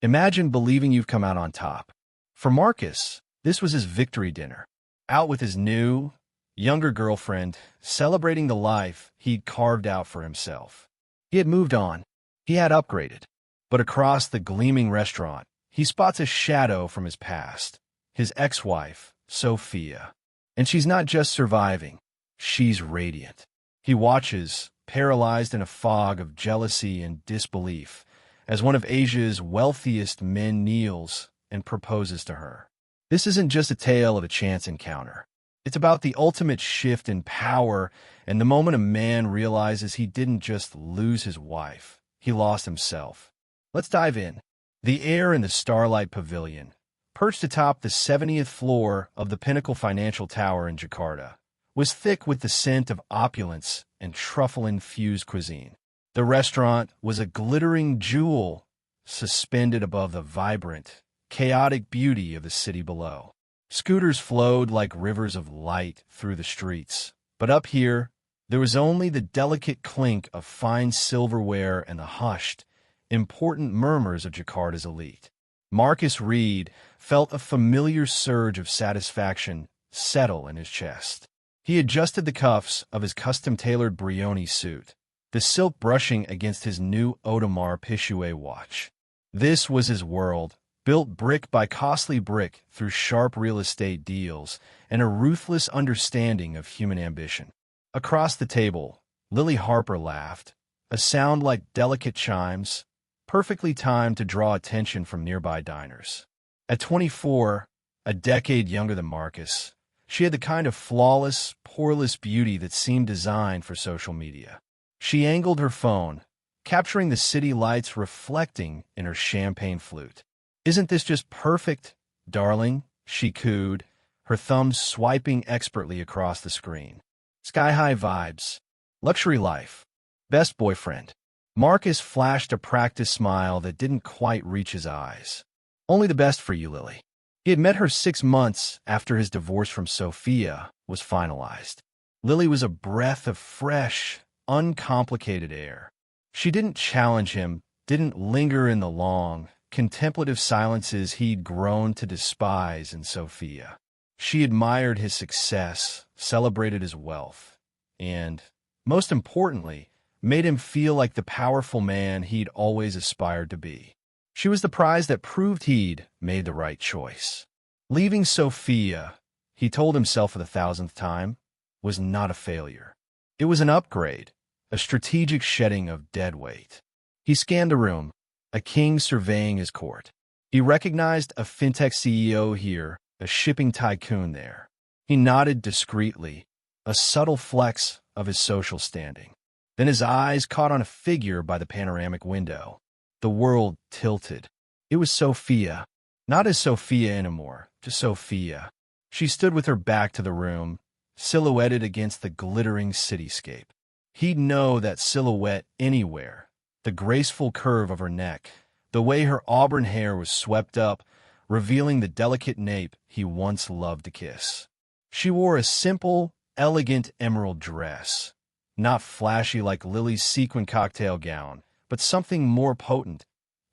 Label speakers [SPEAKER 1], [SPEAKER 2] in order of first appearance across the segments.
[SPEAKER 1] Imagine believing you've come out on top. For Marcus, this was his victory dinner. Out with his new, younger girlfriend, celebrating the life he'd carved out for himself. He had moved on. He had upgraded. But across the gleaming restaurant, he spots a shadow from his past. His ex-wife, Sophia. And she's not just surviving. She's radiant. He watches, paralyzed in a fog of jealousy and disbelief, as one of Asia's wealthiest men kneels and proposes to her. This isn't just a tale of a chance encounter. It's about the ultimate shift in power and the moment a man realizes he didn't just lose his wife, he lost himself. Let's dive in. The air in the Starlight Pavilion, perched atop the 70th floor of the Pinnacle Financial Tower in Jakarta, was thick with the scent of opulence and truffle-infused cuisine. The restaurant was a glittering jewel suspended above the vibrant, chaotic beauty of the city below. Scooters flowed like rivers of light through the streets, but up here, there was only the delicate clink of fine silverware and the hushed, important murmurs of Jakarta's elite. Marcus Reed felt a familiar surge of satisfaction settle in his chest. He adjusted the cuffs of his custom-tailored Brioni suit, the silk brushing against his new Audemars Piguet watch. This was his world, built brick by costly brick through sharp real estate deals and a ruthless understanding of human ambition. Across the table, Lily Harper laughed, a sound like delicate chimes, perfectly timed to draw attention from nearby diners. At 24, a decade younger than Marcus, she had the kind of flawless, poreless beauty that seemed designed for social media. She angled her phone, capturing the city lights reflecting in her champagne flute. "Isn't this just perfect, darling?" she cooed, her thumbs swiping expertly across the screen. Sky-high vibes. Luxury life. Best boyfriend. Marcus flashed a practiced smile that didn't quite reach his eyes. "Only the best for you, Lily." He had met her 6 months after his divorce from Sophia was finalized. Lily was a breath of fresh, uncomplicated air. She didn't challenge him, didn't linger in the long, contemplative silences he'd grown to despise in Sophia. She admired his success, celebrated his wealth, and, most importantly, made him feel like the powerful man he'd always aspired to be. She was the prize that proved he'd made the right choice. Leaving Sophia, he told himself for the 1,000th time, was not a failure. It was an upgrade, a strategic shedding of dead weight. He scanned the room, a king surveying his court. He recognized a fintech CEO here, a shipping tycoon there. He nodded discreetly, a subtle flex of his social standing. Then his eyes caught on a figure by the panoramic window. The world tilted. It was Sophia. Not as Sophia anymore, just Sophia. She stood with her back to the room, silhouetted against the glittering cityscape. He'd know that silhouette anywhere. The graceful curve of her neck, the way her auburn hair was swept up, revealing the delicate nape he once loved to kiss. She wore a simple, elegant emerald dress, not flashy like Lily's sequin cocktail gown, but something more potent,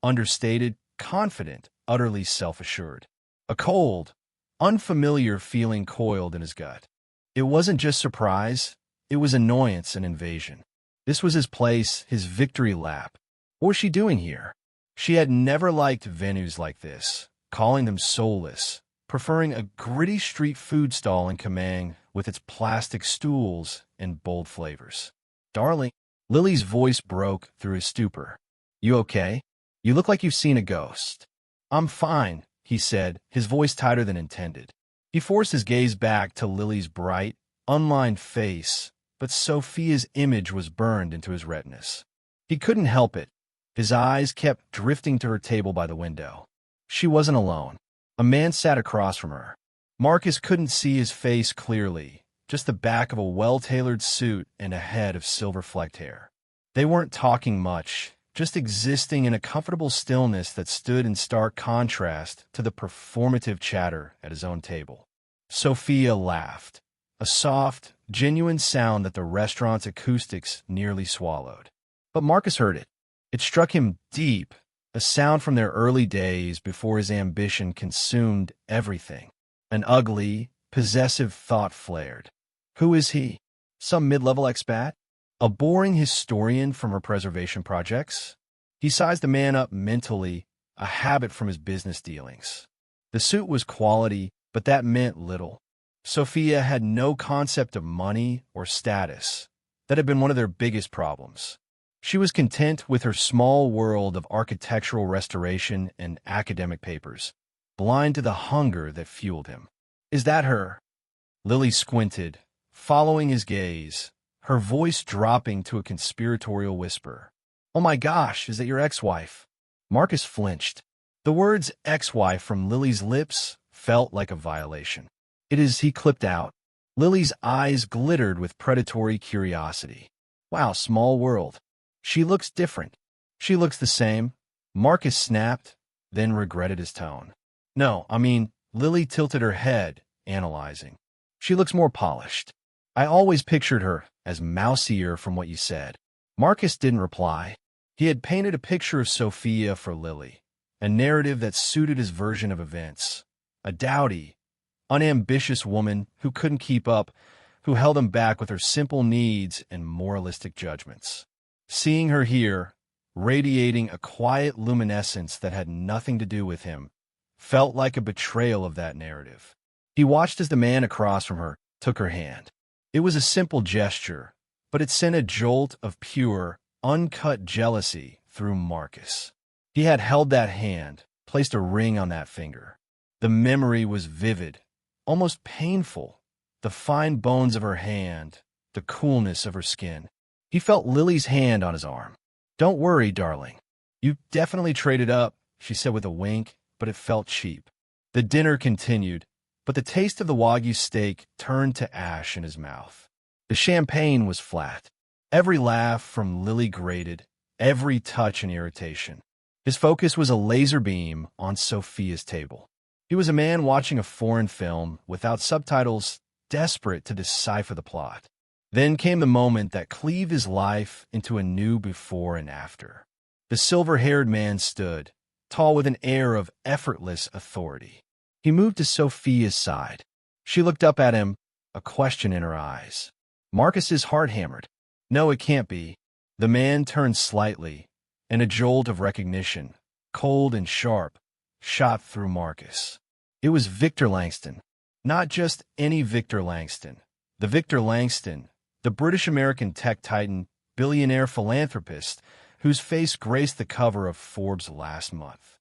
[SPEAKER 1] understated, confident, utterly self-assured. A cold, unfamiliar feeling coiled in his gut. It wasn't just surprise, it was annoyance and invasion. This was his place, his victory lap. What was she doing here? She had never liked venues like this, calling them soulless, preferring a gritty street food stall in Kamang with its plastic stools and bold flavors. "Darling," Lily's voice broke through his stupor. "You okay? You look like you've seen a ghost." "I'm fine," he said, his voice tighter than intended. He forced his gaze back to Lily's bright, unlined face, but Sophia's image was burned into his retinas. He couldn't help it. His eyes kept drifting to her table by the window. She wasn't alone. A man sat across from her. Marcus couldn't see his face clearly, just the back of a well-tailored suit and a head of silver-flecked hair. They weren't talking much, just existing in a comfortable stillness that stood in stark contrast to the performative chatter at his own table. Sophia laughed, a soft, genuine sound that the restaurant's acoustics nearly swallowed. But Marcus heard it. It struck him deep, a sound from their early days before his ambition consumed everything. An ugly, possessive thought flared. Who is he? Some mid-level expat? A boring historian from her preservation projects? He sized the man up mentally, a habit from his business dealings. The suit was quality, but that meant little. Sophia had no concept of money or status. That had been one of their biggest problems. She was content with her small world of architectural restoration and academic papers, blind to the hunger that fueled him. Is that her? Lily squinted, following his gaze, her voice dropping to a conspiratorial whisper. Oh my gosh, is that your ex-wife? Marcus flinched. The words ex-wife from Lily's lips felt like a violation. It is, he clipped out. Lily's eyes glittered with predatory curiosity. Wow, small world. She looks different. She looks the same. Marcus snapped, then regretted his tone. No, I mean, Lily tilted her head, analyzing. She looks more polished. I always pictured her as mousier from what you said. Marcus didn't reply. He had painted a picture of Sophia for Lily, a narrative that suited his version of events. A dowdy, unambitious woman who couldn't keep up, who held him back with her simple needs and moralistic judgments. Seeing her here, radiating a quiet luminescence that had nothing to do with him, felt like a betrayal of that narrative. He watched as the man across from her took her hand. It was a simple gesture, but it sent a jolt of pure, uncut jealousy through Marcus. He had held that hand, placed a ring on that finger. The memory was vivid, almost painful. The fine bones of her hand, the coolness of her skin. He felt Lily's hand on his arm. Don't worry, darling. You definitely traded up, she said with a wink, but it felt cheap. The dinner continued, but the taste of the Wagyu steak turned to ash in his mouth. The champagne was flat. Every laugh from Lily grated, every touch an irritation. His focus was a laser beam on Sophia's table. He was a man watching a foreign film without subtitles, desperate to decipher the plot. Then came the moment that cleaved his life into a new before and after. The silver-haired man stood, tall with an air of effortless authority. He moved to Sophia's side. She looked up at him, a question in her eyes. Marcus's heart hammered. No, it can't be. The man turned slightly, and a jolt of recognition, cold and sharp, shot through Marcus. It was Victor Langston. Not just any Victor Langston. The Victor Langston, the British-American tech titan, billionaire philanthropist, whose face graced the cover of Forbes last month.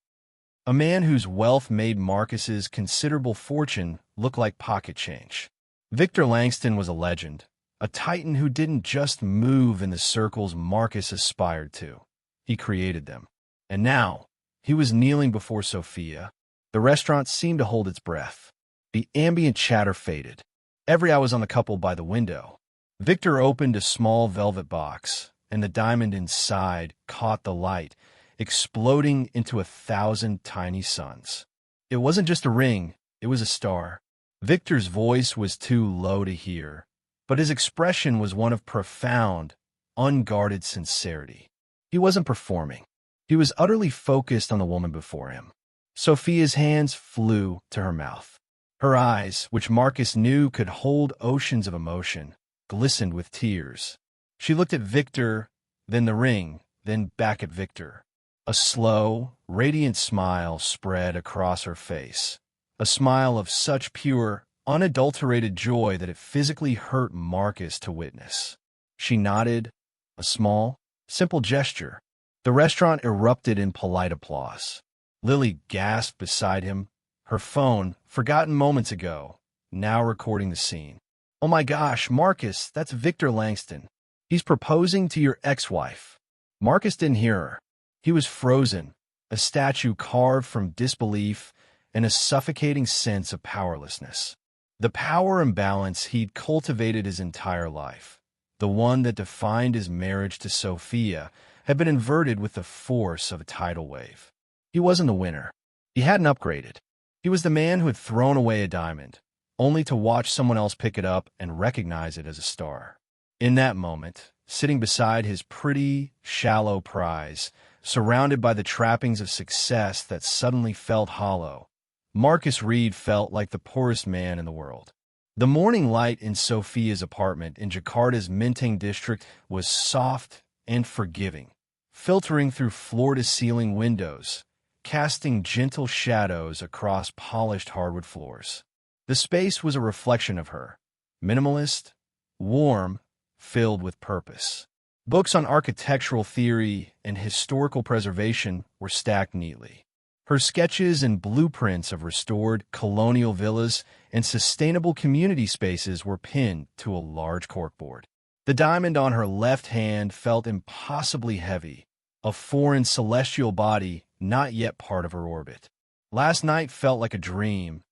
[SPEAKER 1] A man whose wealth made Marcus's considerable fortune look like pocket change. Victor Langston was a legend, a titan who didn't just move in the circles Marcus aspired to. He created them. And now, he was kneeling before Sophia. The restaurant seemed to hold its breath. The ambient chatter faded. Every eye was on the couple by the window. Victor opened a small velvet box, and the diamond inside caught the light, exploding into 1,000 tiny suns. It wasn't just a ring, it was a star. Victor's voice was too low to hear, but his expression was one of profound, unguarded sincerity. He wasn't performing. He was utterly focused on the woman before him. Sophia's hands flew to her mouth. Her eyes, which Marcus knew could hold oceans of emotion, glistened with tears. She looked at Victor, then the ring, then back at Victor. A slow, radiant smile spread across her face, a smile of such pure, unadulterated joy that it physically hurt Marcus to witness. She nodded, a small, simple gesture. The restaurant erupted in polite applause. Lily gasped beside him, her phone, forgotten moments ago, now recording the scene. Oh my gosh, Marcus, that's Victor Langston. He's proposing to your ex-wife. Marcus didn't hear her. He was frozen, a statue carved from disbelief and a suffocating sense of powerlessness. The power imbalance he'd cultivated his entire life, the one that defined his marriage to Sophia, had been inverted with the force of a tidal wave. He wasn't the winner. He hadn't upgraded. He was the man who had thrown away a diamond, only to watch someone else pick it up and recognize it as a star. In that moment, sitting beside his pretty, shallow prize, surrounded by the trappings of success that suddenly felt hollow. Marcus Reed felt like the poorest man in the world. The morning light in Sophia's apartment in Jakarta's Menteng district was soft and forgiving, filtering through floor-to-ceiling windows, casting gentle shadows across polished hardwood floors. The space was a reflection of her, minimalist, warm, filled with purpose. Books on architectural theory and historical preservation were stacked neatly. Her sketches and blueprints of restored colonial villas and sustainable community spaces were pinned to a large corkboard. The diamond on her left hand felt impossibly heavy, a foreign celestial body not yet part of her orbit. Last night felt like a dream,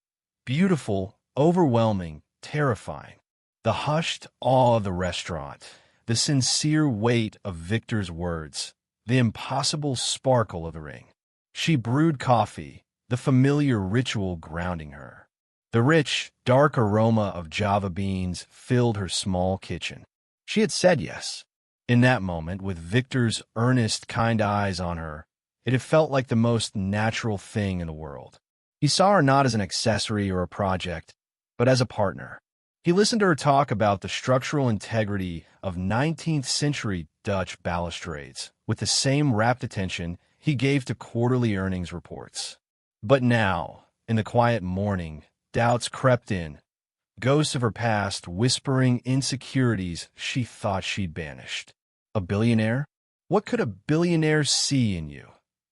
[SPEAKER 1] beautiful, overwhelming, terrifying. The hushed awe of the restaurant, the sincere weight of Victor's words, the impossible sparkle of the ring. She brewed coffee, the familiar ritual grounding her. The rich, dark aroma of Java beans filled her small kitchen. She had said yes. In that moment, with Victor's earnest, kind eyes on her, it had felt like the most natural thing in the world. He saw her not as an accessory or a project, but as a partner. He listened to her talk about the structural integrity of 19th-century Dutch balustrades with the same rapt attention he gave to quarterly earnings reports. But now, in the quiet morning, doubts crept in, ghosts of her past whispering insecurities she thought she'd banished. A billionaire? What could a billionaire see in you?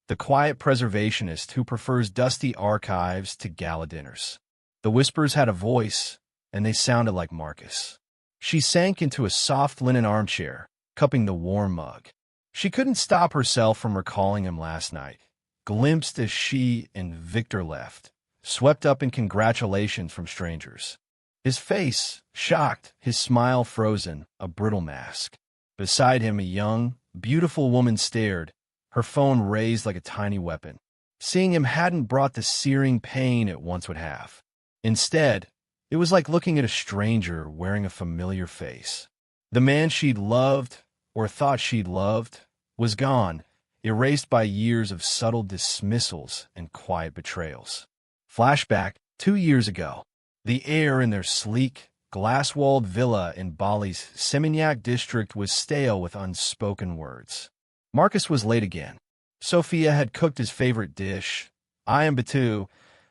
[SPEAKER 1] The quiet preservationist who prefers dusty archives to gala dinners. The whispers had a voice, and they sounded like Marcus. She sank into a soft linen armchair, cupping the warm mug. She couldn't stop herself from recalling him last night, glimpsed as she and Victor left, swept up in congratulations from strangers. His face, shocked, his smile frozen, a brittle mask. Beside him, a young, beautiful woman stared, her phone raised like a tiny weapon. Seeing him hadn't brought the searing pain it once would have. Instead, it was like looking at a stranger wearing a familiar face. The man she'd loved, or thought she'd loved, was gone, erased by years of subtle dismissals and quiet betrayals. Flashback 2 years ago. The air in their sleek, glass-walled villa in Bali's Seminyak district was stale with unspoken words. Marcus was late again. Sophia had cooked his favorite dish, ayam batu,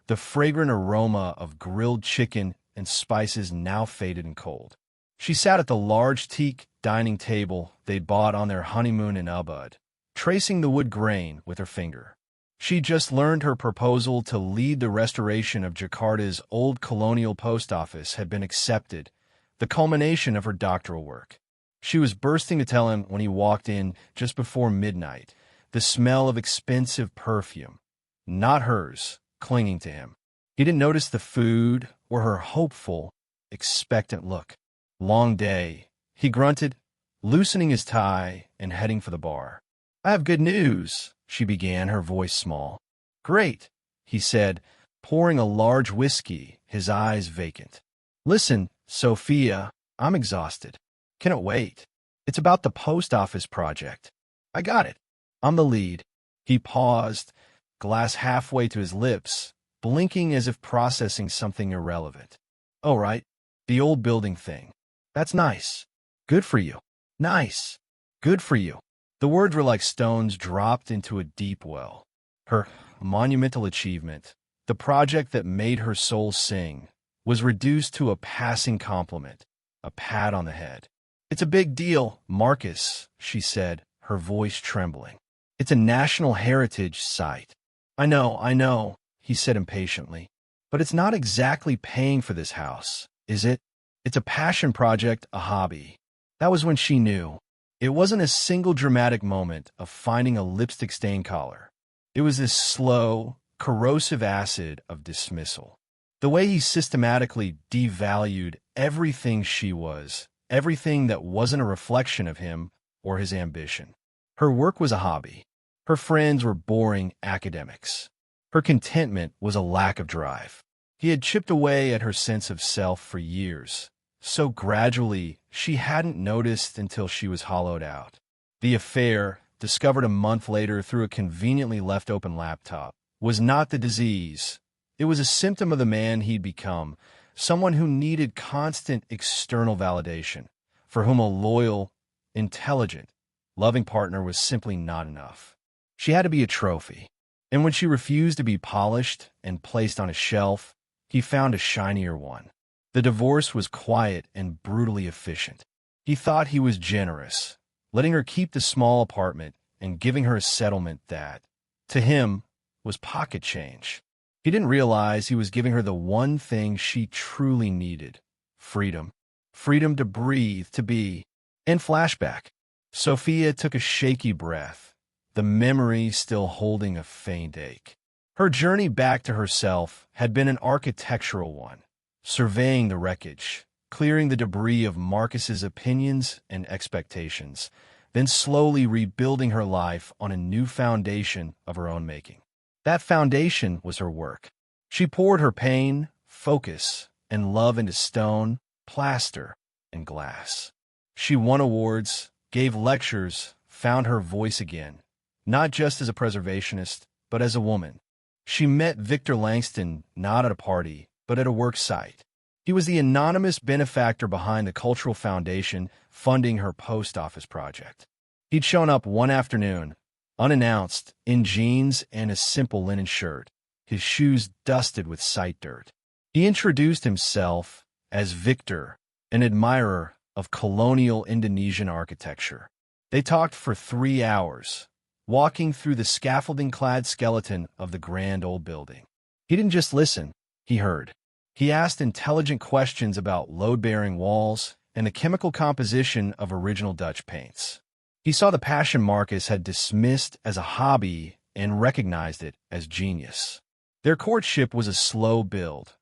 [SPEAKER 1] the fragrant aroma of grilled chicken and spices now faded and cold. She sat at the large teak dining table they'd bought on their honeymoon in Ubud, tracing the wood grain with her finger. She'd just learned her proposal to lead the restoration of Jakarta's old colonial post office had been accepted, the culmination of her doctoral work. She was bursting to tell him when he walked in just before midnight, the smell of expensive perfume, not hers, clinging to him. He didn't notice the food or her hopeful, expectant look. Long day, he grunted, loosening his tie and heading for the bar. I have good news, she began, her voice small. Great, he said, pouring a large whiskey, his eyes vacant. Listen, Sophia, I'm exhausted. Can it wait? It's about the post office project. I got it. I'm the lead. He paused, glass halfway to his lips, blinking as if processing something irrelevant. Oh, right, the old building thing. That's nice. Good for you. Nice. Good for you. The words were like stones dropped into a deep well. Her monumental achievement, the project that made her soul sing, was reduced to a passing compliment, a pat on the head. It's a big deal, Marcus, she said, her voice trembling. It's a national heritage site. I know, he said impatiently. But it's not exactly paying for this house, is it? It's a passion project, a hobby. That was when she knew. It wasn't a single dramatic moment of finding a lipstick stain collar. It was this slow, corrosive acid of dismissal. The way he systematically devalued everything she was, everything that wasn't a reflection of him or his ambition. Her work was a hobby. Her friends were boring academics. Her contentment was a lack of drive. He had chipped away at her sense of self for years, so gradually she hadn't noticed until she was hollowed out. The affair, discovered a month later through a conveniently left open laptop, was not the disease. It was a symptom of the man he'd become, someone who needed constant external validation, for whom a loyal, intelligent, loving partner was simply not enough. She had to be a trophy. And when she refused to be polished and placed on a shelf, he found a shinier one. The divorce was quiet and brutally efficient. He thought he was generous, letting her keep the small apartment and giving her a settlement that, to him, was pocket change. He didn't realize he was giving her the one thing she truly needed: freedom. Freedom to breathe, to be. In flashback, Sophia took a shaky breath, the memory still holding a faint ache. Her journey back to herself had been an architectural one, surveying the wreckage, clearing the debris of Marcus's opinions and expectations, then slowly rebuilding her life on a new foundation of her own making. That foundation was her work. She poured her pain, focus, and love into stone, plaster, and glass. She won awards, gave lectures, found her voice again, not just as a preservationist, but as a woman. She met Victor Langston not at a party, but at a work site. He was the anonymous benefactor behind the Cultural Foundation funding her post office project. He'd shown up one afternoon, unannounced, in jeans and a simple linen shirt, his shoes dusted with site dirt. He introduced himself as Victor, an admirer of colonial Indonesian architecture. They talked for 3 hours, walking through the scaffolding-clad skeleton of the grand old building. He didn't just listen, he heard. He asked intelligent questions about load-bearing walls and the chemical composition of original Dutch paints. He saw the passion Marcus had dismissed as a hobby and recognized it as genius. Their courtship was a slow build,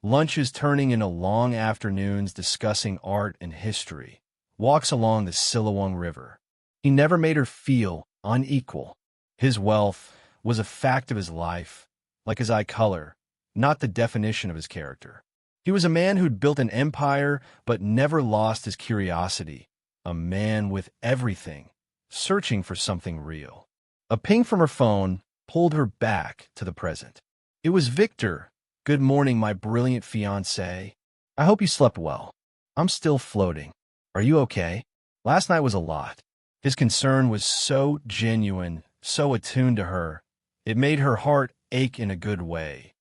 [SPEAKER 1] lunches turning into long afternoons discussing art and history, walks along the Silawang River. He never made her feel unequal. His wealth was a fact of his life, like his eye color, not the definition of his character. He was a man who'd built an empire but never lost his curiosity, a man with everything, searching for something real. A ping from her phone pulled her back to the present. It was Victor. "Good morning, my brilliant fiancé. I hope you slept well. I'm still floating. Are you okay?" Last night was a lot. His concern was so genuine, so attuned to her. It made her heart ache in a good way.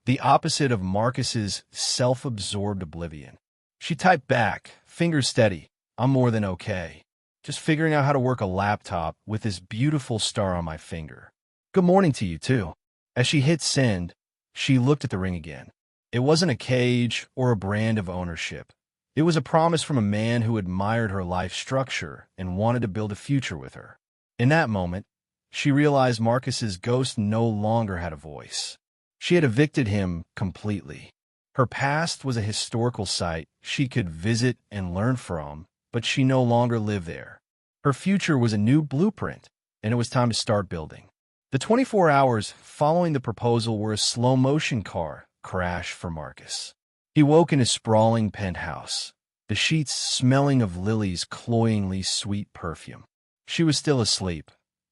[SPEAKER 1] The opposite of Marcus's self-absorbed oblivion. She typed back, fingers steady, "I'm more than okay. Just figuring out how to work a laptop with this beautiful star on my finger. Good morning to you, too." As she hit send, she looked at the ring again. It wasn't a cage or a brand of ownership. It was a promise from a man who admired her life structure and wanted to build a future with her. In that moment, she realized Marcus's ghost no longer had a voice. She had evicted him completely. Her past was a historical site she could visit and learn from, but she no longer lived there. Her future was a new blueprint, and it was time to start building. The 24 hours following the proposal were a slow-motion car crash for Marcus. He woke in his sprawling penthouse, the sheets smelling of Lily's cloyingly sweet perfume. She was still asleep,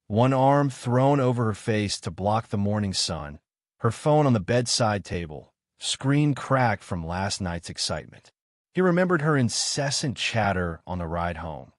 [SPEAKER 1] one arm thrown over her face to block the morning sun, her phone on the bedside table, screen cracked from last night's excitement. He remembered her incessant chatter on the ride home.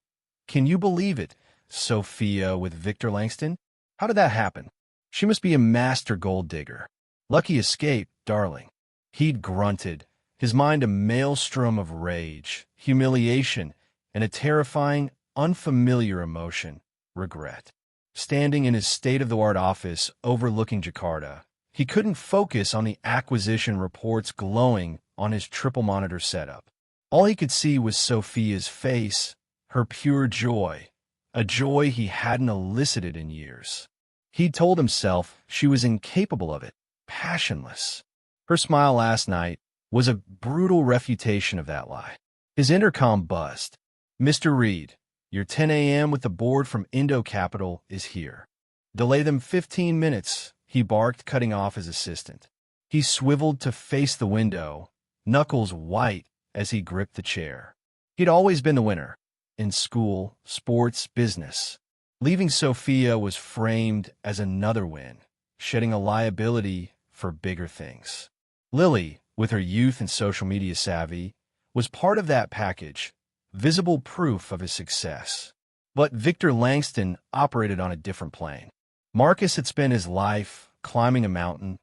[SPEAKER 1] "Can you believe it, Sophia with Victor Langston? How did that happen? She must be a master gold digger. Lucky escape, darling." He'd grunted, his mind a maelstrom of rage, humiliation, and a terrifying, unfamiliar emotion, regret. Standing in his state-of-the-art office overlooking Jakarta, he couldn't focus on the acquisition reports glowing on his triple-monitor setup. All he could see was Sophia's face, her pure joy, a joy he hadn't elicited in years. He'd told himself she was incapable of it, passionless. Her smile last night was a brutal refutation of that lie. His intercom buzzed. "Mr. Reed, your 10 a.m. with the board from Indo Capital is here. Delay them 15 minutes, he barked, cutting off his assistant. He swiveled to face the window, knuckles white as he gripped the chair. He'd always been the winner, in school, sports, business. Leaving Sophia was framed as another win, shedding a liability for bigger things. Lily, with her youth and social media savvy, was part of that package, visible proof of his success. But Victor Langston operated on a different plane. Marcus had spent his life climbing a mountain,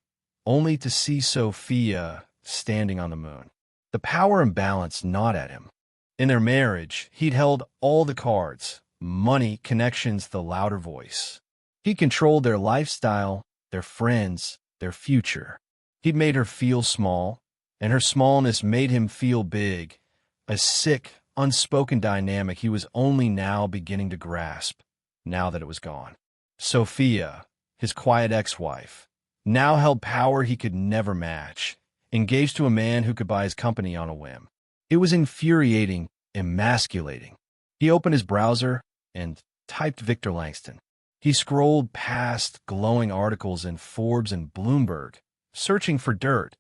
[SPEAKER 1] only to see Sophia standing on the moon. The power imbalance gnawed at him. In their marriage, he'd held all the cards, money, connections, the louder voice. He controlled their lifestyle, their friends, their future. He'd made her feel small, and her smallness made him feel big, a sick, unspoken dynamic he was only now beginning to grasp, now that it was gone. Sophia, his quiet ex-wife, now held power he could never match, engaged to a man who could buy his company on a whim. It was infuriating, emasculating. He opened his browser and typed Victor Langston. He scrolled past glowing articles in Forbes and Bloomberg, searching for dirt,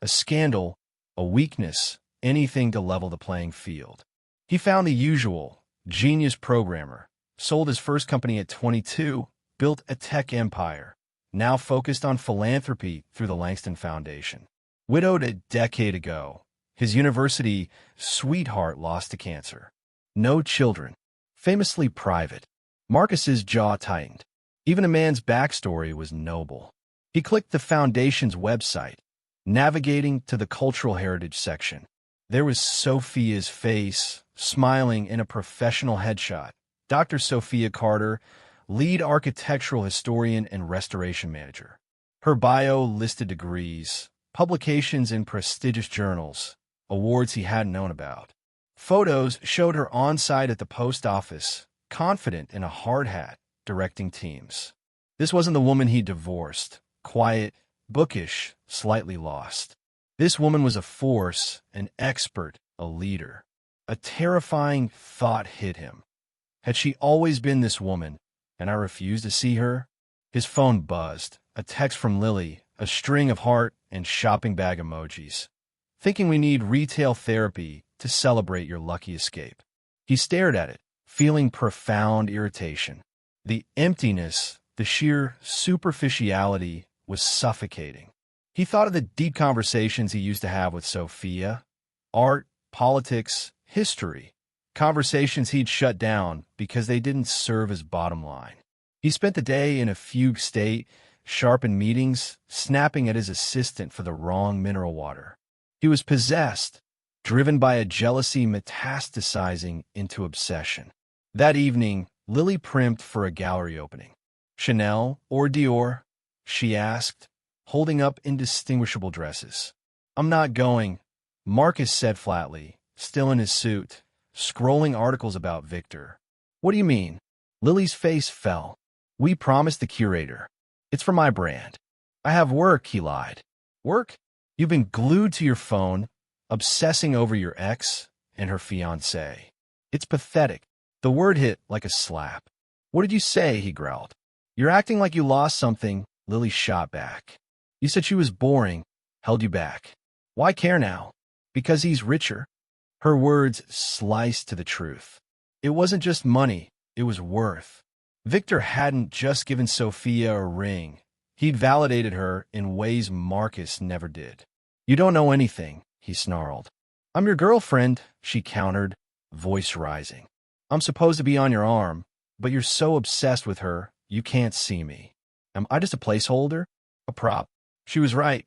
[SPEAKER 1] a scandal, a weakness, anything to level the playing field. He found the usual: genius programmer, sold his first company at 22, built a tech empire, now focused on philanthropy through the Langston Foundation. Widowed a decade ago, his university sweetheart lost to cancer. No children. Famously private. Marcus's jaw tightened. Even a man's backstory was noble. He clicked the foundation's website, navigating to the cultural heritage section. There was Sophia's face, smiling in a professional headshot. Dr. Sophia Carter, lead architectural historian and restoration manager. Her bio listed degrees, publications in prestigious journals, awards he hadn't known about. Photos showed her on-site at the post office, confident in a hard hat, directing teams. This wasn't the woman he divorced, quiet, bookish, slightly lost. This woman was a force, an expert, a leader. A terrifying thought hit him. Had she always been this woman, and I refused to see her? His phone buzzed, a text from Lily, a string of heart and shopping bag emojis. Thinking we need retail therapy to celebrate your lucky escape. He stared at it, feeling profound irritation. The emptiness, the sheer superficiality was suffocating. He thought of the deep conversations he used to have with Sophia. Art, politics, history. Conversations he'd shut down because they didn't serve his bottom line. He spent the day in a fugue state, sharp in meetings, snapping at his assistant for the wrong mineral water. He was possessed, driven by a jealousy metastasizing into obsession. That evening, Lily primped for a gallery opening. Chanel or Dior? She asked, holding up indistinguishable dresses. I'm not going, Marcus said flatly, still in his suit, scrolling articles about Victor. What do you mean? Lily's face fell. We promised the curator. It's for my brand. I have work, he lied. Work? You've been glued to your phone, obsessing over your ex and her fiancé. It's pathetic. The word hit like a slap. What did you say? He growled. You're acting like you lost something, Lily shot back. You said she was boring, held you back. Why care now? Because he's richer. Her words sliced to the truth. It wasn't just money, it was worth. Victor hadn't just given Sophia a ring. He'd validated her in ways Marcus never did. You don't know anything, he snarled. I'm your girlfriend, she countered, voice rising. I'm supposed to be on your arm, but you're so obsessed with her, you can't see me. Am I just a placeholder? A prop? She was right.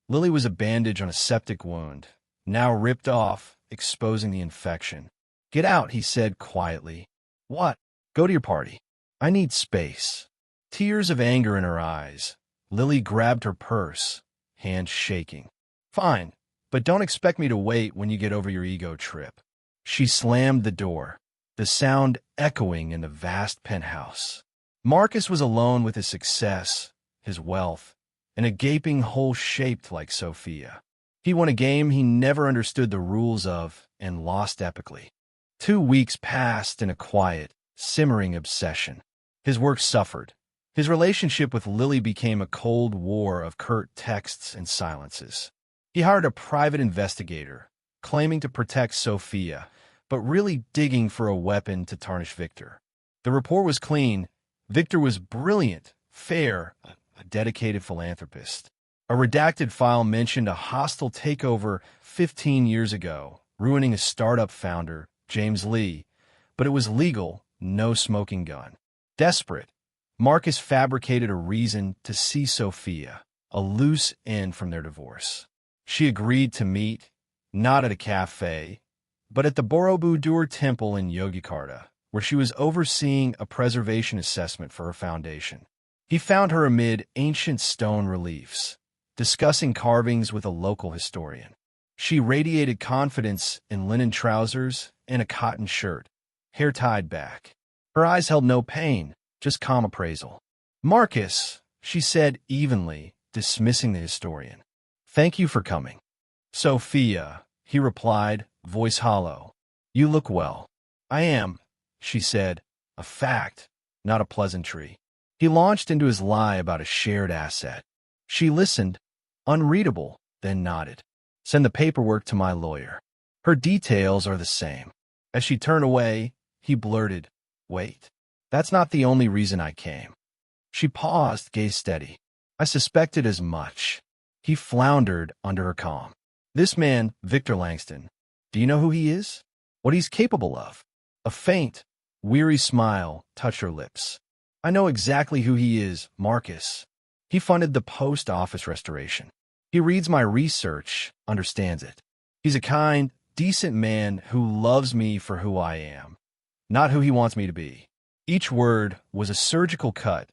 [SPEAKER 1] Lily was a bandage on a septic wound, now ripped off, exposing the infection. Get out, he said quietly. What? Go to your party. I need space. Tears of anger in her eyes. Lily grabbed her purse, hands shaking. Fine, but don't expect me to wait when you get over your ego trip. She slammed the door, the sound echoing in the vast penthouse. Marcus was alone with his success, his wealth, and a gaping hole shaped like Sophia. He won a game he never understood the rules of and lost epically. 2 weeks passed in a quiet, simmering obsession. His work suffered. His relationship with Lily became a cold war of curt texts and silences. He hired a private investigator, claiming to protect Sophia, but really digging for a weapon to tarnish Victor. The report was clean. Victor was brilliant, fair, a dedicated philanthropist. A redacted file mentioned a hostile takeover 15 years ago, ruining a startup founder, James Lee, but it was legal, no smoking gun. Desperate, Marcus fabricated a reason to see Sophia, a loose end from their divorce. She agreed to meet, not at a cafe, but at the Borobudur Temple in Yogyakarta, where she was overseeing a preservation assessment for her foundation. He found her amid ancient stone reliefs, discussing carvings with a local historian. She radiated confidence in linen trousers and a cotton shirt, hair tied back. Her eyes held no pain, just calm appraisal. "Marcus," she said evenly, dismissing the historian. "Thank you for coming." "Sophia," he replied, voice hollow. "You look well." "I am," she said, a fact, not a pleasantry. He launched into his lie about a shared asset. She listened, unreadable, then nodded. "Send the paperwork to my lawyer. Her details are the same." As she turned away, he blurted, "Wait, that's not the only reason I came." She paused, gaze steady. "I suspected as much." He floundered under her calm. "This man, Victor Langston, do you know who he is? What he's capable of?" A faint, weary smile touched her lips. "I know exactly who he is, Marcus. He funded the post office restoration. He reads my research, understands it. He's a kind, decent man who loves me for who I am, not who he wants me to be." Each word was a surgical cut,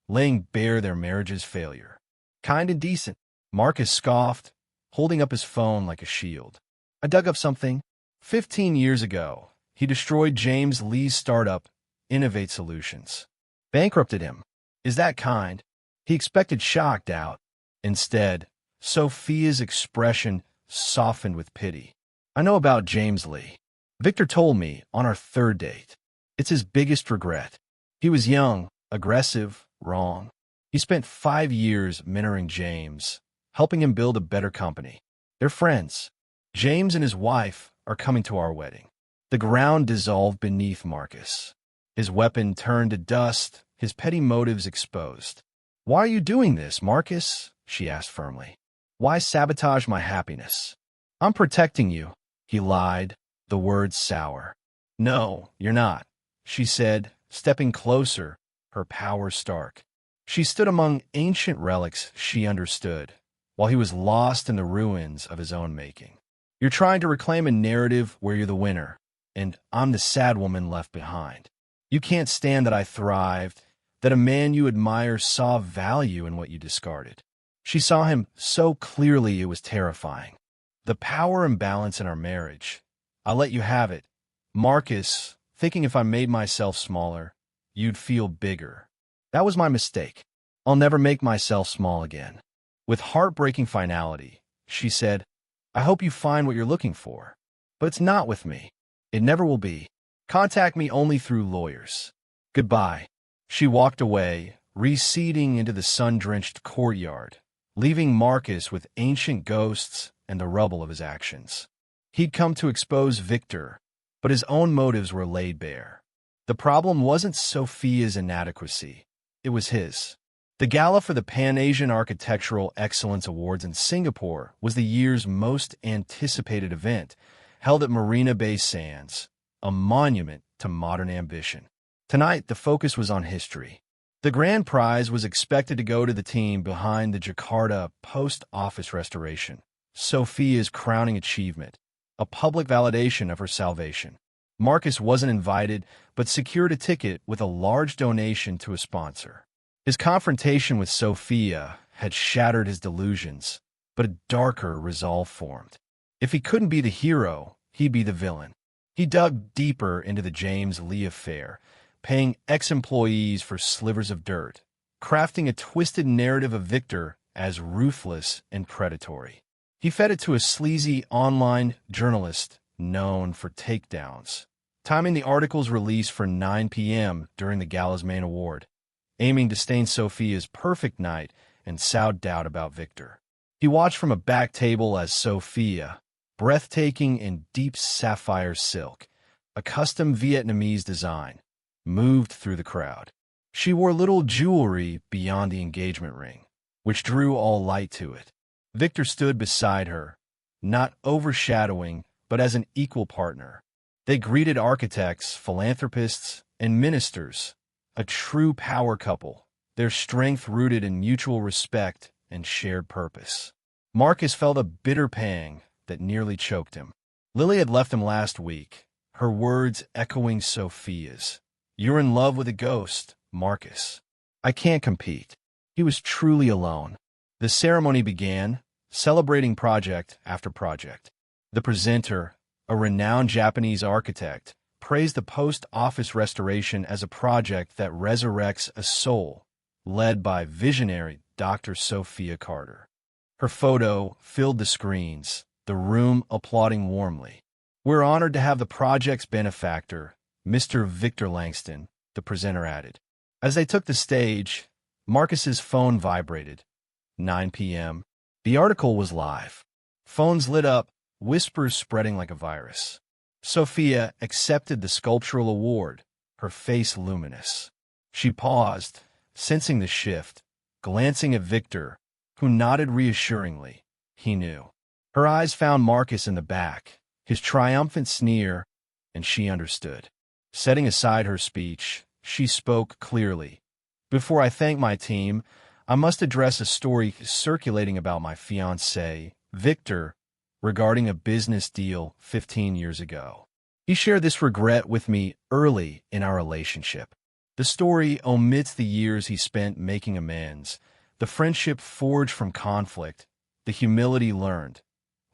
[SPEAKER 1] laying bare their marriage's failure. "Kind and decent," Marcus scoffed, holding up his phone like a shield. "I dug up something. 15 years ago, he destroyed James Lee's startup, Innovate Solutions. Bankrupted him. Is that kind?" He expected shock, doubt. Instead, Sophia's expression softened with pity. "I know about James Lee. Victor told me on our third date. It's his biggest regret. He was young, aggressive, wrong. He spent 5 years mentoring James, helping him build a better company. They're friends. James and his wife are coming to our wedding." The ground dissolved beneath Marcus. His weapon turned to dust, his petty motives exposed. "Why are you doing this, Marcus?" she asked firmly. "Why sabotage my happiness?" "I'm protecting you," he lied, the words sour. "No, you're not," she said, stepping closer, her power stark. She stood among ancient relics she understood, while he was lost in the ruins of his own making. "You're trying to reclaim a narrative where you're the winner, and I'm the sad woman left behind. You can't stand that I thrived, that a man you admire saw value in what you discarded." She saw him so clearly it was terrifying. "The power imbalance in our marriage. I'll let you have it, Marcus, thinking if I made myself smaller, you'd feel bigger. That was my mistake. I'll never make myself small again." With heartbreaking finality, she said, "I hope you find what you're looking for. But it's not with me. It never will be. Contact me only through lawyers. Goodbye." She walked away, receding into the sun-drenched courtyard, leaving Marcus with ancient ghosts and the rubble of his actions. He'd come to expose Victor, but his own motives were laid bare. The problem wasn't Sophia's inadequacy. It was his. The gala for the Pan-Asian Architectural Excellence Awards in Singapore was the year's most anticipated event, held at Marina Bay Sands, a monument to modern ambition. Tonight, the focus was on history. The grand prize was expected to go to the team behind the Jakarta post office restoration, Sophia's crowning achievement, a public validation of her salvation. Marcus wasn't invited, but secured a ticket with a large donation to a sponsor. His confrontation with Sophia had shattered his delusions, but a darker resolve formed. If he couldn't be the hero, he'd be the villain. He dug deeper into the James Lee affair, paying ex-employees for slivers of dirt, crafting a twisted narrative of Victor as ruthless and predatory. He fed it to a sleazy online journalist known for takedowns, timing the article's release for 9 p.m. during the gala's main award, aiming to stain Sophia's perfect night and sowed doubt about Victor. He watched from a back table as Sophia, breathtaking in deep sapphire silk, a custom Vietnamese design, moved through the crowd. She wore little jewelry beyond the engagement ring, which drew all light to it. Victor stood beside her, not overshadowing, but as an equal partner. They greeted architects, philanthropists, and ministers, a true power couple, their strength rooted in mutual respect and shared purpose. Marcus felt a bitter pang that nearly choked him. Lily had left him last week, her words echoing Sophia's. "You're in love with a ghost, Marcus. I can't compete." He was truly alone. The ceremony began, celebrating project after project. The presenter, a renowned Japanese architect, praised the post-office restoration as a project that resurrects a soul, led by visionary Dr. Sophia Carter. Her photo filled the screens, the room applauding warmly. "We're honored to have the project's benefactor, Mr. Victor Langston," the presenter added. As they took the stage, Marcus's phone vibrated. 9 p.m. The article was live. Phones lit up, whispers spreading like a virus. Sophia accepted the sculptural award, her face luminous. She paused, sensing the shift, glancing at Victor, who nodded reassuringly. He knew. Her eyes found Marcus in the back, his triumphant sneer, and she understood. Setting aside her speech, she spoke clearly. "Before I thank my team, I must address a story circulating about my fiancé, Victor, regarding a business deal 15 years ago. He shared this regret with me early in our relationship. The story omits the years he spent making amends, the friendship forged from conflict, the humility learned,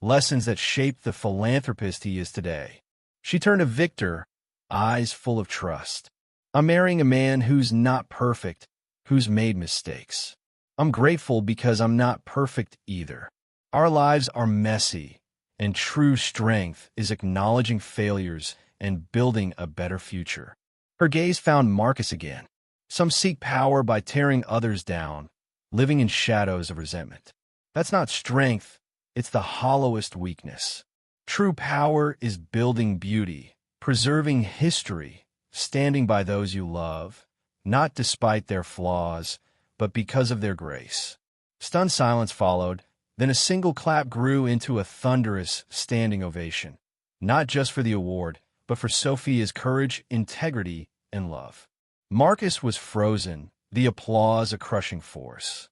[SPEAKER 1] lessons that shaped the philanthropist he is today." She turned to Victor, eyes full of trust. "I'm marrying a man who's not perfect, who's made mistakes. I'm grateful because I'm not perfect either. Our lives are messy, and true strength is acknowledging failures and building a better future." Her gaze found Marcus again. "Some seek power by tearing others down, living in shadows of resentment. That's not strength, it's the hollowest weakness. True power is building beauty, preserving history, standing by those you love, not despite their flaws, but because of their grace." Stunned silence followed, then a single clap grew into a thunderous standing ovation, not just for the award, but for Sophia's courage, integrity, and love. Marcus was frozen, the applause a crushing force.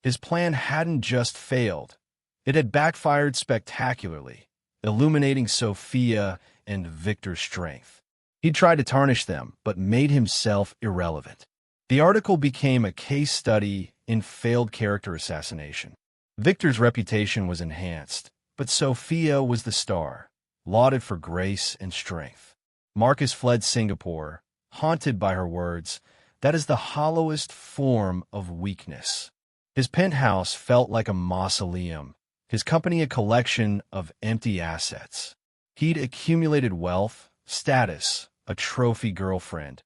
[SPEAKER 1] His plan hadn't just failed, it had backfired spectacularly, illuminating Sophia and Victor's strength. He tried to tarnish them, but made himself irrelevant. The article became a case study in failed character assassination. Victor's reputation was enhanced, but Sophia was the star, lauded for grace and strength. Marcus fled Singapore, haunted by her words, "That is the hollowest form of weakness." His penthouse felt like a mausoleum, his company a collection of empty assets. He'd accumulated wealth, status, a trophy girlfriend,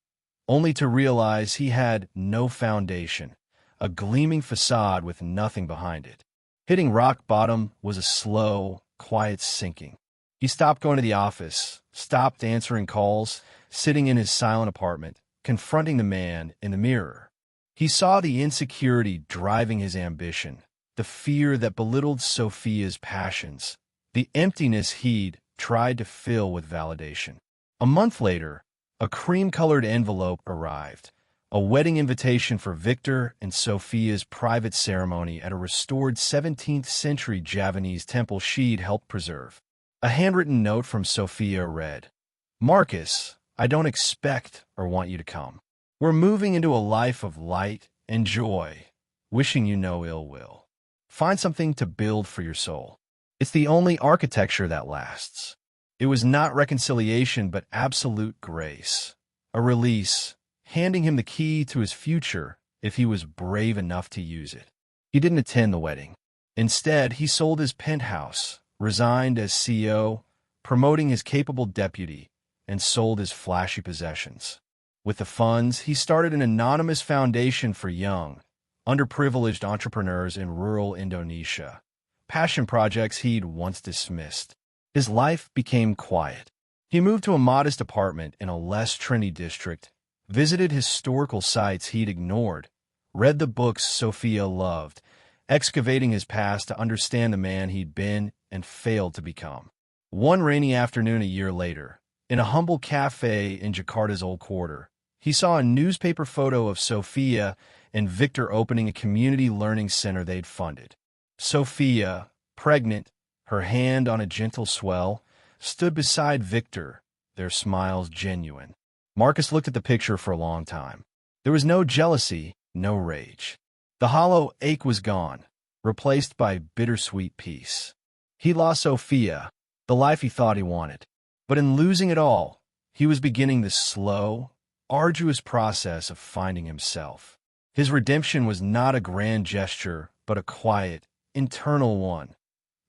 [SPEAKER 1] only to realize he had no foundation, a gleaming facade with nothing behind it. Hitting rock bottom was a slow, quiet sinking. He stopped going to the office, stopped answering calls, sitting in his silent apartment, confronting the man in the mirror. He saw the insecurity driving his ambition, the fear that belittled Sophia's passions, the emptiness he'd tried to fill with validation. A month later, a cream-colored envelope arrived, a wedding invitation for Victor and Sophia's private ceremony at a restored 17th-century Javanese temple she'd helped preserve. A handwritten note from Sophia read, "Marcus, I don't expect or want you to come. We're moving into a life of light and joy, wishing you no ill will. Find something to build for your soul. It's the only architecture that lasts." It was not reconciliation, but absolute grace. A release, handing him the key to his future if he was brave enough to use it. He didn't attend the wedding. Instead, he sold his penthouse, resigned as CEO, promoting his capable deputy, and sold his flashy possessions. With the funds, he started an anonymous foundation for young, underprivileged entrepreneurs in rural Indonesia, passion projects he'd once dismissed. His life became quiet. He moved to a modest apartment in a less trendy district, visited historical sites he'd ignored, read the books Sophia loved, excavating his past to understand the man he'd been and failed to become. One rainy afternoon a year later, in a humble cafe in Jakarta's Old Quarter, he saw a newspaper photo of Sophia and Victor opening a community learning center they'd funded. Sophia, pregnant, her hand on a gentle swell, stood beside Victor, their smiles genuine. Marcus looked at the picture for a long time. There was no jealousy, no rage. The hollow ache was gone, replaced by bittersweet peace. He lost Sophia, the life he thought he wanted. But in losing it all, he was beginning the slow, arduous process of finding himself. His redemption was not a grand gesture, but a quiet, internal one,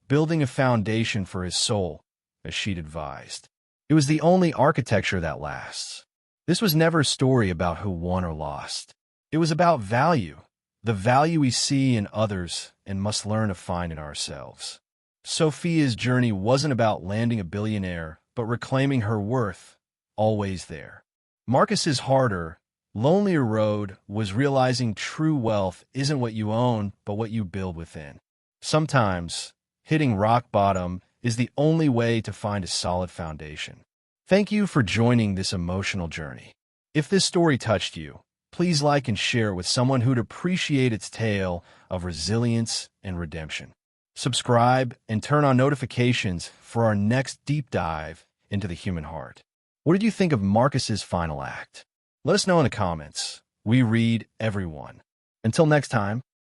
[SPEAKER 1] building a foundation for his soul, as she'd advised. It was the only architecture that lasts. This was never a story about who won or lost. It was about value, the value we see in others and must learn to find in ourselves. Sophia's journey wasn't about landing a billionaire, but reclaiming her worth, always there. Marcus's harder, lonelier road was realizing true wealth isn't what you own, but what you build within. Sometimes, hitting rock bottom is the only way to find a solid foundation. Thank you for joining this emotional journey. If this story touched you, please like and share it with someone who'd appreciate its tale of resilience and redemption. Subscribe and turn on notifications for our next deep dive into the human heart. What did you think of Marcus's final act? Let us know in the comments. We read everyone. Until next time.